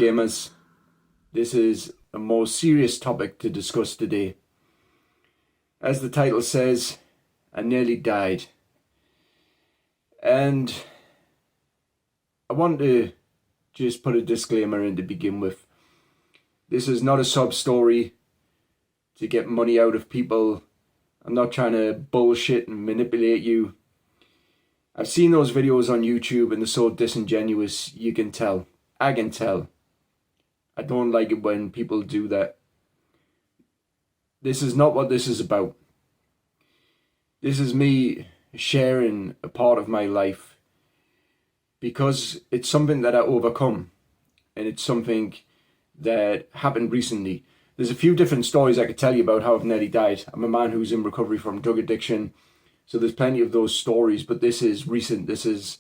gamers. This is a more serious topic to discuss today. As the title says, I nearly died. And I want to just put a disclaimer in to begin with. This is not a sob story to get money out of people. I'm not trying to bullshit and manipulate you. I've seen those videos on YouTube and they're so disingenuous, you can tell. I can tell. I don't like it when people do that. This is not what this is about. This is me sharing a part of my life because it's something that I overcome and it's something that happened recently. There's a few different stories I could tell you about how I've nearly died. I'm a man who's in recovery from drug addiction, so there's plenty of those stories, but this is recent. This is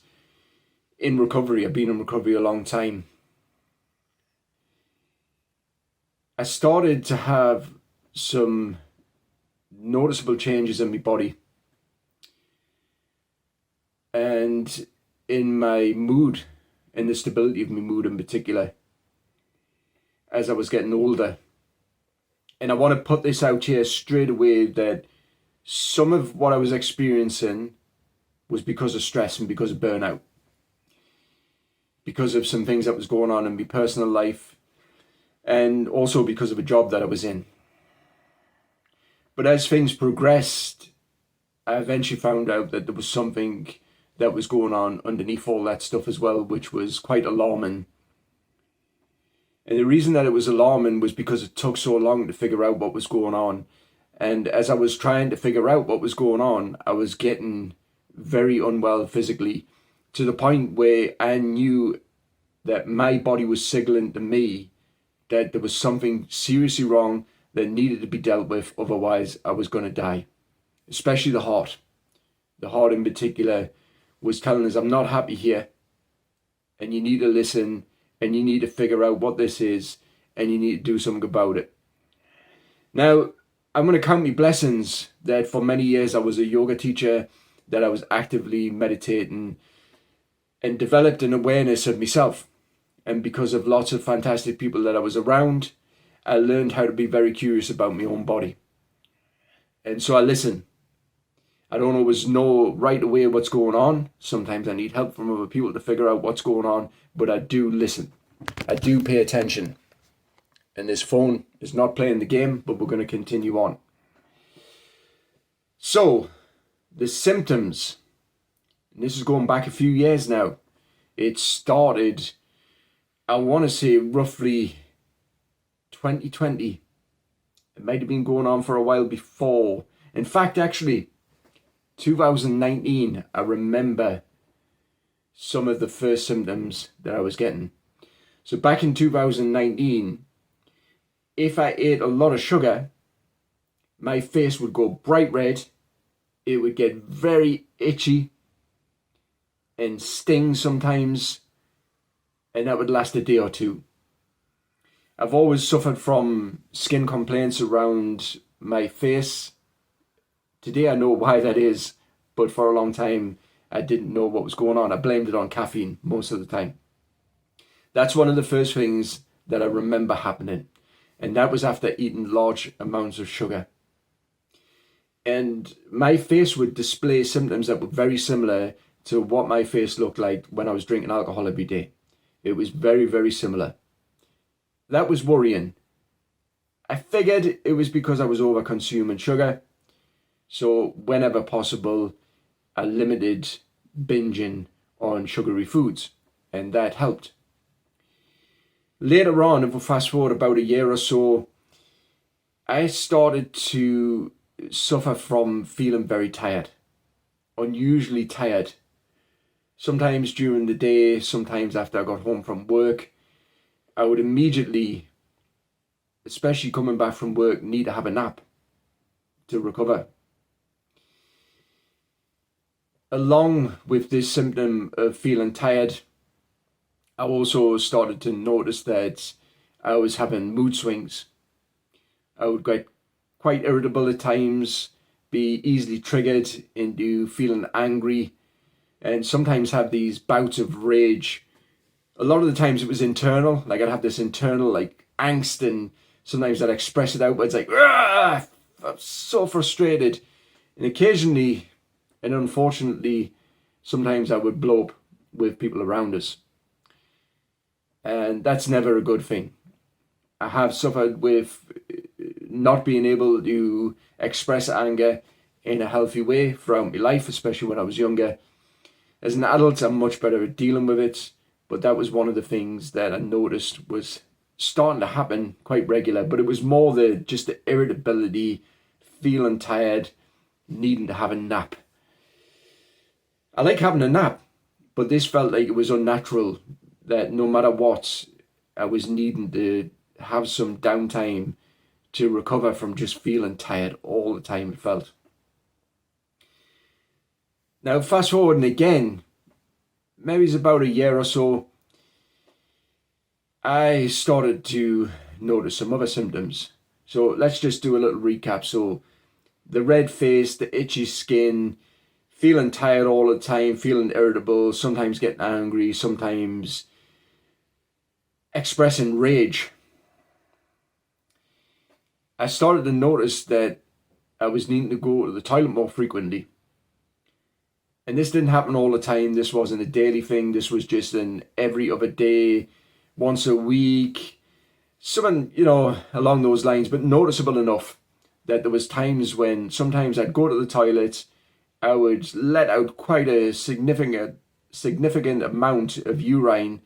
in recovery. I've been in recovery a long time. I started to have some noticeable changes in my body and in my mood, and the stability of my mood in particular, as I was getting older. And I want to put this out here straight away that some of what I was experiencing was because of stress and because of burnout, because of some things that was going on in my personal life, and also because of a job that I was in. But as things progressed, I eventually found out that there was something that was going on underneath all that stuff as well, which was quite alarming. And the reason that it was alarming was because it took so long to figure out what was going on. And as I was trying to figure out what was going on, I was getting very unwell physically, to the point where I knew that my body was signaling to me that there was something seriously wrong that needed to be dealt with, otherwise I was going to die. Especially the heart. The heart in particular was telling us, I'm not happy here, and you need to listen, and you need to figure out what this is, and you need to do something about it. Now, I'm going to count my blessings that for many years I was a yoga teacher, that I was actively meditating and developed an awareness of myself. And because of lots of fantastic people that I was around, I learned how to be very curious about my own body. And so I listen. I don't always know right away what's going on. Sometimes I need help from other people to figure out what's going on, but I do listen. I do pay attention. And this phone is not playing the game, but we're going to continue on. So, the symptoms, and this is going back a few years now. It started, I want to say roughly 2020. It might have been going on for a while before. In fact, actually, 2019, I remember some of the first symptoms that I was getting. So back in 2019, if I ate a lot of sugar, my face would go bright red, it would get very itchy and sting sometimes, and that would last a day or two. I've always suffered from skin complaints around my face. Today I know why that is, but for a long time I didn't know what was going on. I blamed it on caffeine most of the time. That's one of the first things that I remember happening, and that was after eating large amounts of sugar. And my face would display symptoms that were very similar to what my face looked like when I was drinking alcohol every day. It was very, very similar. That was worrying. I figured it was because I was over consuming sugar. So whenever possible, I limited binging on sugary foods, and that helped. Later on, if we fast forward about a year or so, I started to suffer from feeling very tired, unusually tired. Sometimes during the day, sometimes after I got home from work, I would immediately, especially coming back from work, need to have a nap to recover. Along with this symptom of feeling tired, I also started to notice that I was having mood swings. I would get quite irritable at times, be easily triggered into feeling angry, and sometimes have these bouts of rage A lot of the times it was internal, like I'd have this internal like angst, and sometimes I'd express it outwards like, "Ah, I'm so frustrated." And occasionally, and unfortunately, sometimes I would blow up with people around us. And that's never a good thing. I have suffered with not being able to express anger in a healthy way throughout my life, especially when I was younger. As an adult, I'm much better at dealing with it, but that was one of the things that I noticed was starting to happen quite regular. But it was more just the irritability, feeling tired, needing to have a nap. I like having a nap, but this felt like it was unnatural, that no matter what, I was needing to have some downtime to recover from just feeling tired all the time, it felt. Now, fast forwarding again, maybe it's about a year or so, I started to notice some other symptoms. So let's just do a little recap. So the red face, the itchy skin, feeling tired all the time, feeling irritable, sometimes getting angry, sometimes expressing rage. I started to notice that I was needing to go to the toilet more frequently. And this didn't happen all the time. This wasn't a daily thing. This was just an every other day, once a week, something, along those lines, but noticeable enough that there was times when sometimes I'd go to the toilet, I would let out quite a significant amount of urine,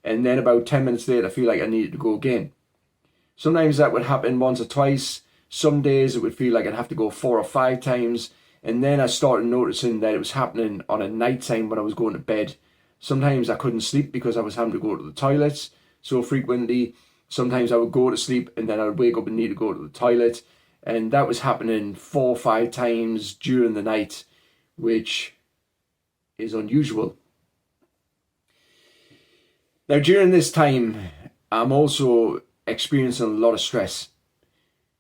and then about 10 minutes later I feel like I needed to go again. Sometimes that would happen once or twice. Some days it would feel like I'd have to go 4 or 5 times. And then I started noticing that it was happening on a night time when I was going to bed. Sometimes I couldn't sleep because I was having to go to the toilet so frequently. Sometimes I would go to sleep and then I'd wake up and need to go to the toilet. And that was happening 4 or 5 times during the night, which is unusual. Now, during this time, I'm also experiencing a lot of stress.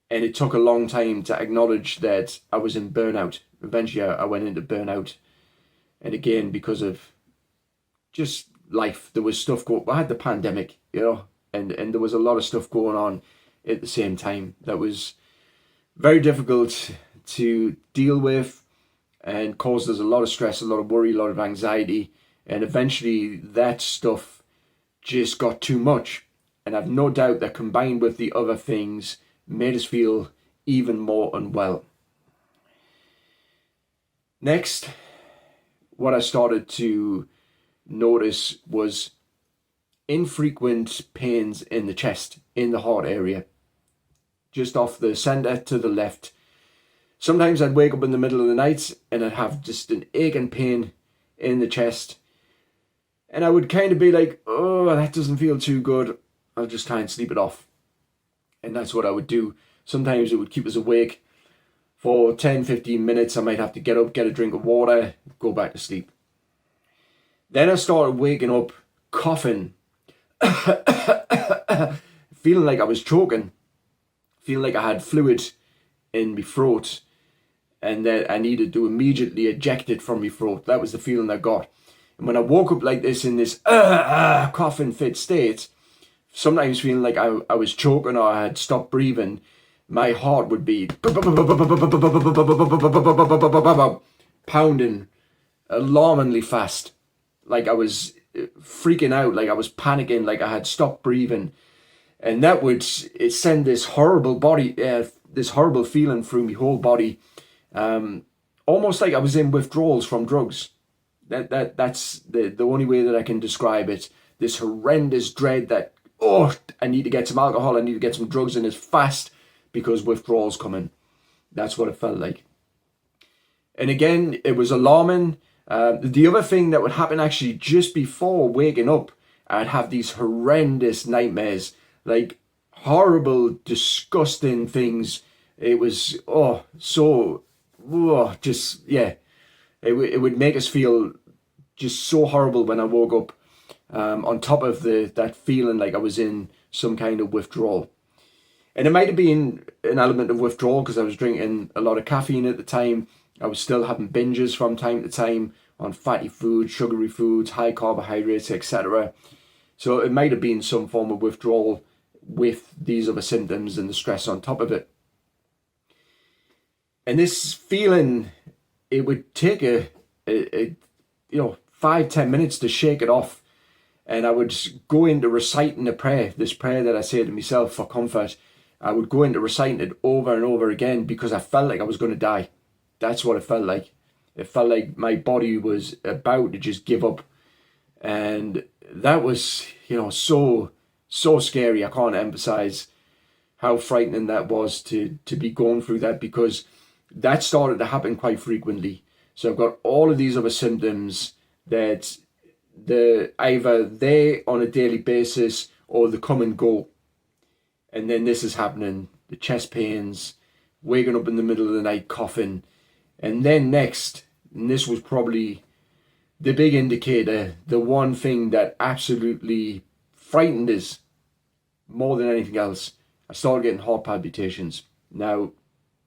And it took a long time to acknowledge that I was in burnout. Eventually, I went into burnout. And again, because of just life, there was stuff going. I had the pandemic, and there was a lot of stuff going on at the same time that was very difficult to deal with and caused us a lot of stress, a lot of worry, a lot of anxiety. And eventually, that stuff just got too much. And I've no doubt that combined with the other things, made us feel even more unwell. Next, what I started to notice was infrequent pains in the chest, in the heart area, just off the center to the left. Sometimes I'd wake up in the middle of the night and I'd have just an aching pain in the chest. And I would kind of be like, oh, that doesn't feel too good. I'll just try and sleep it off. And that's what I would do. Sometimes it would keep us awake for 10, 15 minutes. I might have to get up, get a drink of water, go back to sleep. Then I started waking up coughing, feeling like I was choking, feeling like I had fluid in my throat and that I needed to immediately eject it from my throat. That was the feeling I got. And when I woke up like this in this coughing fit state, sometimes feeling like I was choking or I had stopped breathing, my heart would be pounding alarmingly fast. Like I was freaking out, like I was panicking, like I had stopped breathing. And that would send this horrible this horrible feeling through my whole body. Almost like I was in withdrawals from drugs. That's the only way that I can describe it. This horrendous dread that, I need to get some alcohol, I need to get some drugs in as fast because withdrawal's coming. That's what it felt like. And again, it was alarming. The other thing that would happen actually just before waking up, I'd have these horrendous nightmares, like horrible, disgusting things. It was, it would make us feel just so horrible when I woke up. On top of that feeling like I was in some kind of withdrawal. And it might have been an element of withdrawal because I was drinking a lot of caffeine at the time. I was still having binges from time to time on fatty foods, sugary foods, high carbohydrates, etc. So it might have been some form of withdrawal with these other symptoms and the stress on top of it. And this feeling, it would take a 5-10 minutes to shake it off. And I would go into reciting a prayer, this prayer that I say to myself for comfort. I would go into reciting it over and over again because I felt like I was going to die. That's what it felt like. It felt like my body was about to just give up. And that was, so scary. I can't emphasize how frightening that was to be going through that, because that started to happen quite frequently. So I've got all of these other symptoms that they're either there on a daily basis or they come and go. And then this is happening, the chest pains, waking up in the middle of the night coughing. And then next, and this was probably the big indicator, the one thing that absolutely frightened us more than anything else, I started getting heart palpitations. Now,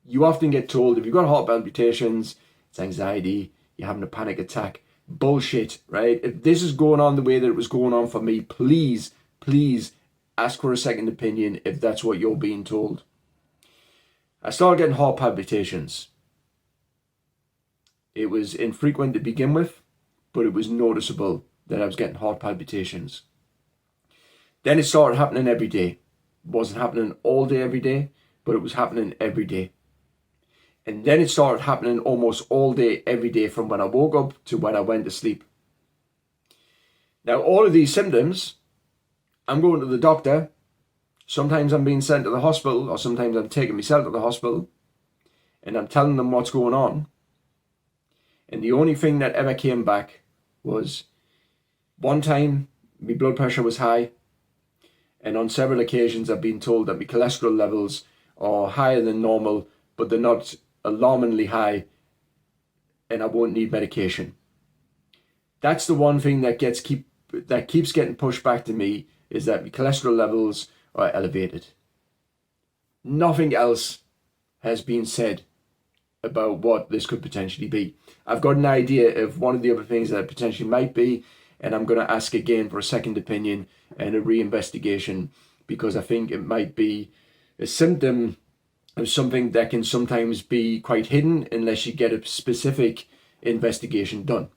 you often get told if you've got heart palpitations, it's anxiety, you're having a panic attack. Bullshit, right? If this is going on the way that it was going on for me, please ask for a second opinion if that's what you're being told. I started getting heart palpitations. It was infrequent to begin with, but it was noticeable that I was getting heart palpitations. Then it started happening every day. It wasn't happening all day every day, but it was happening every day. And then it started happening almost all day, every day, from when I woke up to when I went to sleep. Now, all of these symptoms, I'm going to the doctor. Sometimes I'm being sent to the hospital, or sometimes I'm taking myself to the hospital, and I'm telling them what's going on. And the only thing that ever came back was one time my blood pressure was high, and on several occasions I've been told that my cholesterol levels are higher than normal, but they're not alarmingly high, and I won't need medication. That's the one thing that keeps getting pushed back to me, is that my cholesterol levels are elevated. Nothing else has been said about what this could potentially be. I've got an idea of one of the other things that it potentially might be, and I'm going to ask again for a second opinion and a reinvestigation, because I think it might be a symptom of something that can sometimes be quite hidden unless you get a specific investigation done.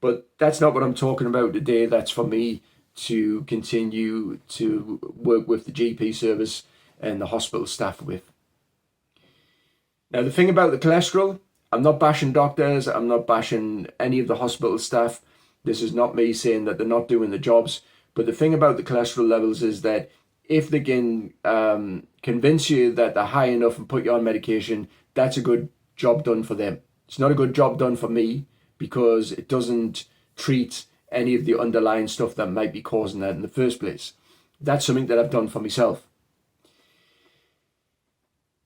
But that's not what I'm talking about today. That's for me to continue to work with the GP service and the hospital staff with. Now, the thing about the cholesterol, I'm not bashing doctors, I'm not bashing any of the hospital staff. This is not me saying that they're not doing the jobs. But the thing about the cholesterol levels is that if they can convince you that they're high enough and put you on medication, that's a good job done for them. It's not a good job done for me, because it doesn't treat any of the underlying stuff that might be causing that in the first place. That's something that I've done for myself.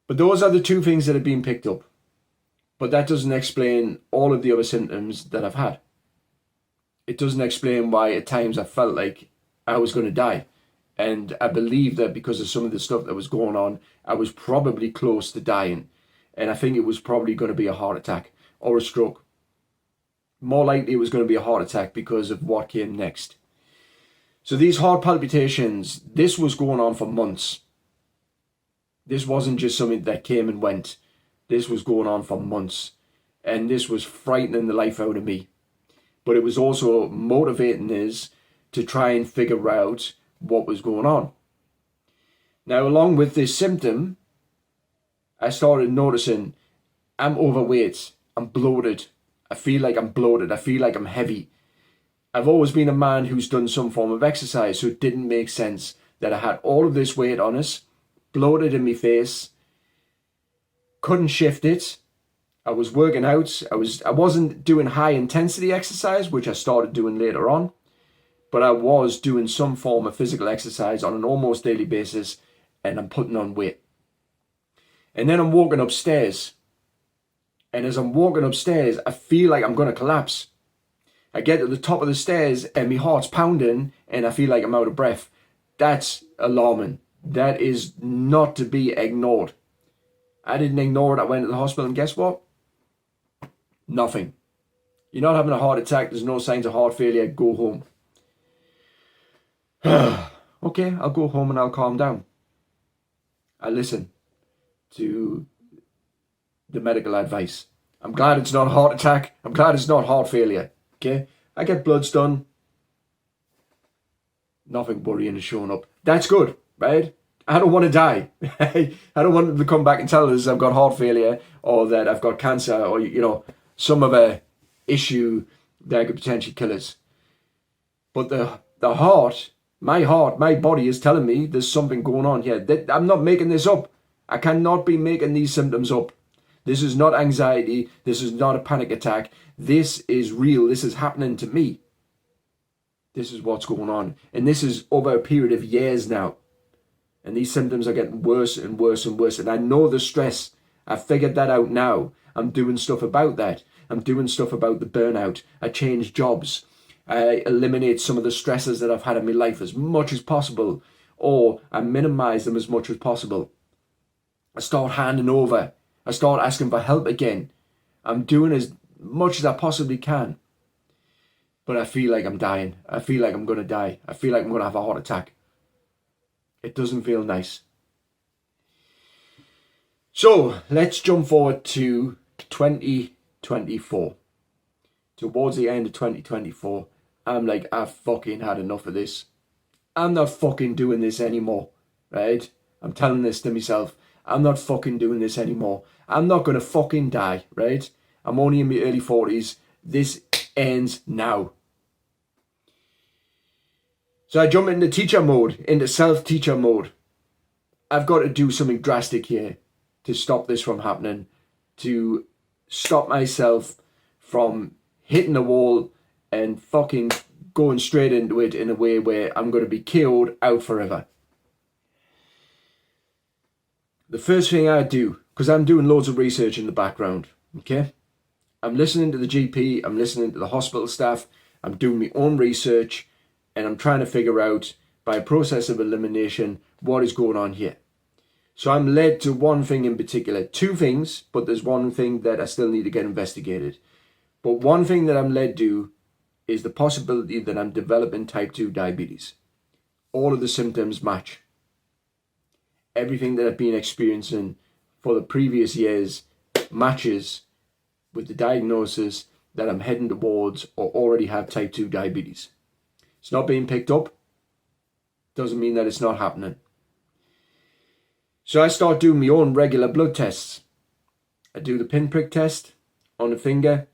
But those are the two things that have been picked up. But that doesn't explain all of the other symptoms that I've had. It doesn't explain why at times I felt like I was going to die. And I believe that because of some of the stuff that was going on, I was probably close to dying. And I think it was probably going to be a heart attack or a stroke. More likely it was going to be a heart attack because of what came next. So these heart palpitations, this was going on for months. This wasn't just something that came and went. This was going on for months. And this was frightening the life out of me. But it was also motivating us to try and figure out what was going on. Now, along with this symptom, I started noticing I'm overweight, I'm bloated, I feel like I'm bloated, I feel like I'm heavy. I've always been a man who's done some form of exercise, so it didn't make sense that I had all of this weight on us, bloated in my face, couldn't shift it. I was working out, I wasn't doing high intensity exercise, which I started doing later on, but I was doing some form of physical exercise on an almost daily basis, and I'm putting on weight. And then I'm walking upstairs. And as I'm walking upstairs, I feel like I'm going to collapse. I get to the top of the stairs and my heart's pounding and I feel like I'm out of breath. That's alarming. That is not to be ignored. I didn't ignore it. I went to the hospital and guess what? Nothing. You're not having a heart attack. There's no signs of heart failure. Go home. Okay, I'll go home and I'll calm down. I listen to the medical advice. I'm glad it's not a heart attack. I'm glad it's not heart failure. Okay, I get bloods done. Nothing worrying is showing up. That's good, right? I don't want to die. I don't want them to come back and tell us I've got heart failure or that I've got cancer or, some other issue that could potentially kill us. But the heart, my body is telling me there's something going on here. I'm not making this up. I cannot be making these symptoms up. This is not anxiety. This is not a panic attack. This is real. This is happening to me. This is what's going on. And this is over a period of years now. And these symptoms are getting worse and worse and worse. And I know the stress. I figured that out now. I'm doing stuff about that. I'm doing stuff about the burnout. I change jobs. I eliminate some of the stresses that I've had in my life as much as possible. Or I minimize them as much as possible. I start handing over. I start asking for help again. I'm doing as much as I possibly can. But I feel like I'm dying. I feel like I'm going to die. I feel like I'm going to have a heart attack. It doesn't feel nice. So let's jump forward to 2024. Towards the end of 2024, I'm like, I've fucking had enough of this. I'm not fucking doing this anymore, right? I'm telling this to myself. I'm not fucking doing this anymore. I'm not going to fucking die, right? I'm only in my early 40s. This ends now. So I jump into teacher mode, into self-teacher mode. I've got to do something drastic here to stop this from happening, to stop myself from hitting the wall and fucking going straight into it in a way where I'm going to be KO'd out forever. The first thing I do, because I'm doing loads of research in the background, okay? I'm listening to the GP, I'm listening to the hospital staff, I'm doing my own research, and I'm trying to figure out, by a process of elimination, what is going on here. So I'm led to one thing in particular. Two things, but there's one thing that I still need to get investigated. But one thing that I'm led to is the possibility that I'm developing type 2 diabetes. All of the symptoms match. Everything that I've been experiencing for the previous years matches with the diagnosis that I'm heading towards or already have type 2 diabetes. It's not being picked up. Doesn't mean that it's not happening. So I start doing my own regular blood tests. I do the pinprick test on the finger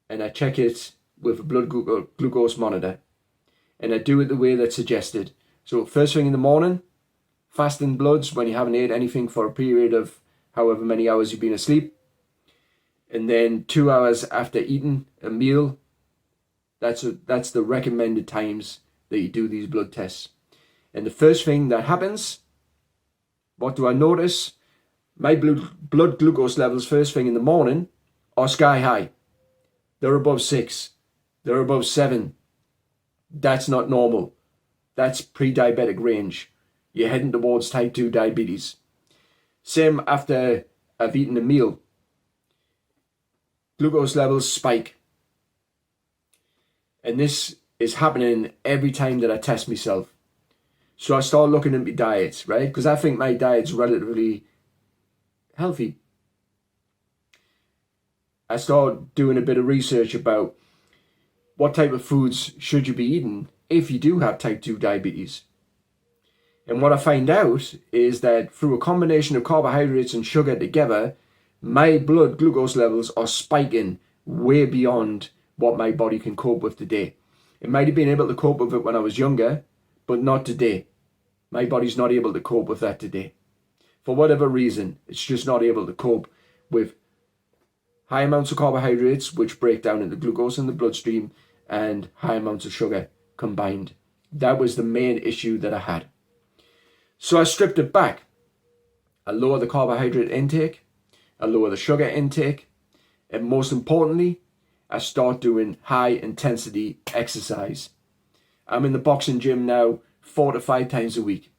and I check it with a blood glucose monitor. And I do it the way that's suggested. So first thing in the morning, fasting bloods when you haven't ate anything for a period of however many hours you've been asleep. And then 2 hours after eating a meal. That's the recommended times that you do these blood tests. And the first thing that happens, what do I notice? My blood glucose levels first thing in the morning are sky high. They're above 6. They're above 7. That's not normal. That's pre-diabetic range. You're heading towards type 2 diabetes. Same after I've eaten a meal. Glucose levels spike. And this is happening every time that I test myself. So I start looking at my diet, right? Because I think my diet's relatively healthy. I start doing a bit of research about what type of foods should you be eating if you do have type 2 diabetes. And what I find out is that through a combination of carbohydrates and sugar together, my blood glucose levels are spiking way beyond what my body can cope with today. It might have been able to cope with it when I was younger, but not today. My body's not able to cope with that today. For whatever reason, it's just not able to cope with high amounts of carbohydrates, which break down into glucose in the bloodstream, and high amounts of sugar combined. That was the main issue that I had. So I stripped it back. I lower the carbohydrate intake, I lower the sugar intake, and most importantly, I start doing high intensity exercise. I'm in the boxing gym now 4 to 5 times a week.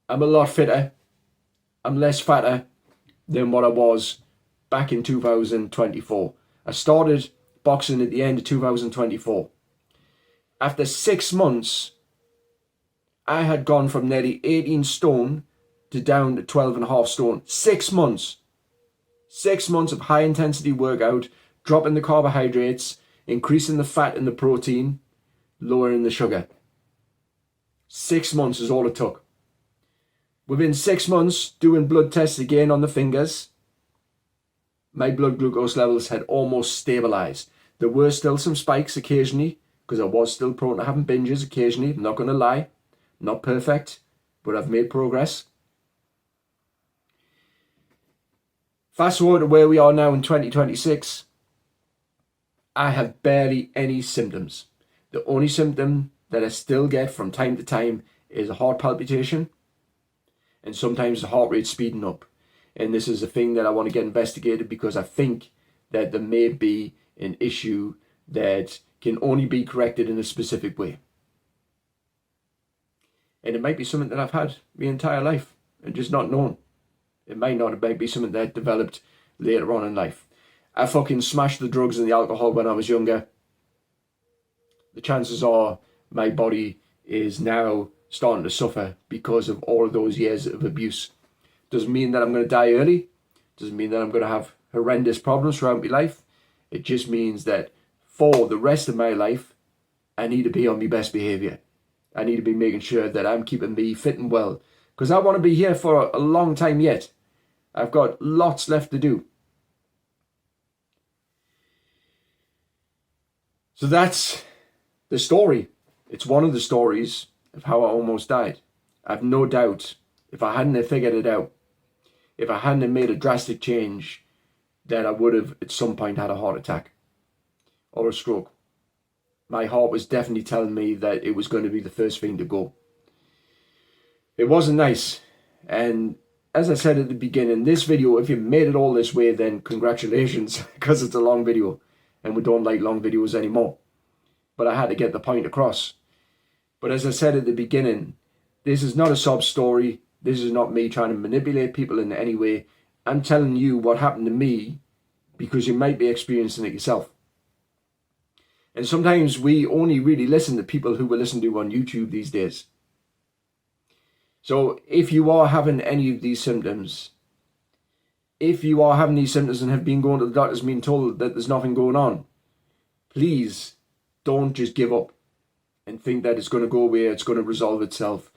I'm a lot fitter. I'm less fatter than what I was back in 2024. I started boxing at the end of 2024. After 6 months, I had gone from nearly 18 stone to down to 12.5 stone. 6 months. 6 months of high intensity workout, dropping the carbohydrates, increasing the fat and the protein, lowering the sugar. 6 months is all it took. Within 6 months, doing blood tests again on the fingers, my blood glucose levels had almost stabilized. There were still some spikes occasionally, because I was still prone to having binges occasionally. I'm not going to lie. Not perfect, but I've made progress. Fast forward to where we are now in 2026. I have barely any symptoms. The only symptom that I still get from time to time is a heart palpitation, and sometimes the heart rate speeding up. And this is a thing that I want to get investigated, because I think that there may be an issue that can only be corrected in a specific way. And it might be something that I've had my entire life and just not known. It might not. It might be something that developed later on in life. I fucking smashed the drugs and the alcohol when I was younger. The chances are my body is now starting to suffer because of all of those years of abuse. Doesn't mean that I'm going to die early. Doesn't mean that I'm going to have horrendous problems throughout my life. It just means that for the rest of my life, I need to be on my best behaviour. I need to be making sure that I'm keeping me fit and well, because I want to be here for a long time yet. I've got lots left to do. So that's the story. It's one of the stories of how I almost died. I've no doubt, if I hadn't have figured it out, if I hadn't have made a drastic change, that I would have at some point had a heart attack or a stroke. My heart was definitely telling me that it was going to be the first thing to go. It wasn't nice. And as I said at the beginning, this video, if you made it all this way, then congratulations, because it's a long video and we don't like long videos anymore. But I had to get the point across. But as I said at the beginning, this is not a sob story. This is not me trying to manipulate people in any way. I'm telling you what happened to me, because you might be experiencing it yourself. And sometimes we only really listen to people who we listen to on YouTube these days. So if you are having any of these symptoms, and have been going to the doctors and being told that there's nothing going on, please don't just give up and think that it's going to go away, it's going to resolve itself.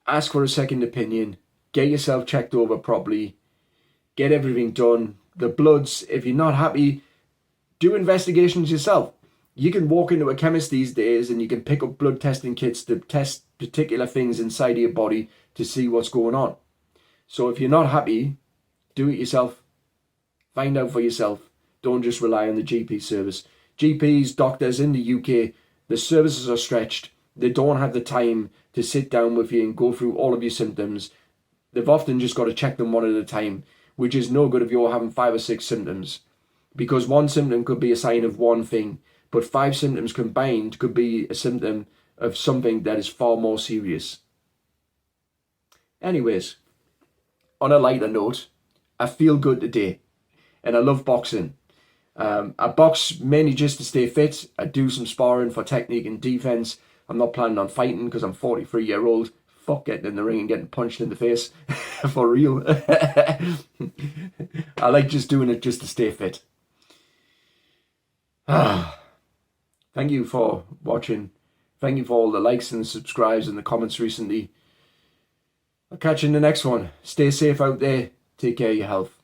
Ask for a second opinion, get yourself checked over properly, get everything done. The bloods, if you're not happy, do investigations yourself. You can walk into a chemist these days and you can pick up blood testing kits to test particular things inside of your body to see what's going on. So if you're not happy, do it yourself. Find out for yourself. Don't just rely on the GP service. GPs, doctors in the UK, the services are stretched. They don't have the time to sit down with you and go through all of your symptoms. They've often just got to check them one at a time, which is no good if you're having 5 or 6 symptoms. Because one symptom could be a sign of one thing, but 5 symptoms combined could be a symptom of something that is far more serious. Anyways, on a lighter note, I feel good today, and I love boxing. I box mainly just to stay fit. I do some sparring for technique and defense. I'm not planning on fighting because I'm 43-year-old. Fuck getting in the ring and getting punched in the face. For real. I like just doing it just to stay fit. Thank you for watching. Thank you for all the likes and the subscribes and the comments recently. I'll catch you in the next one. Stay safe out there. Take care of your health.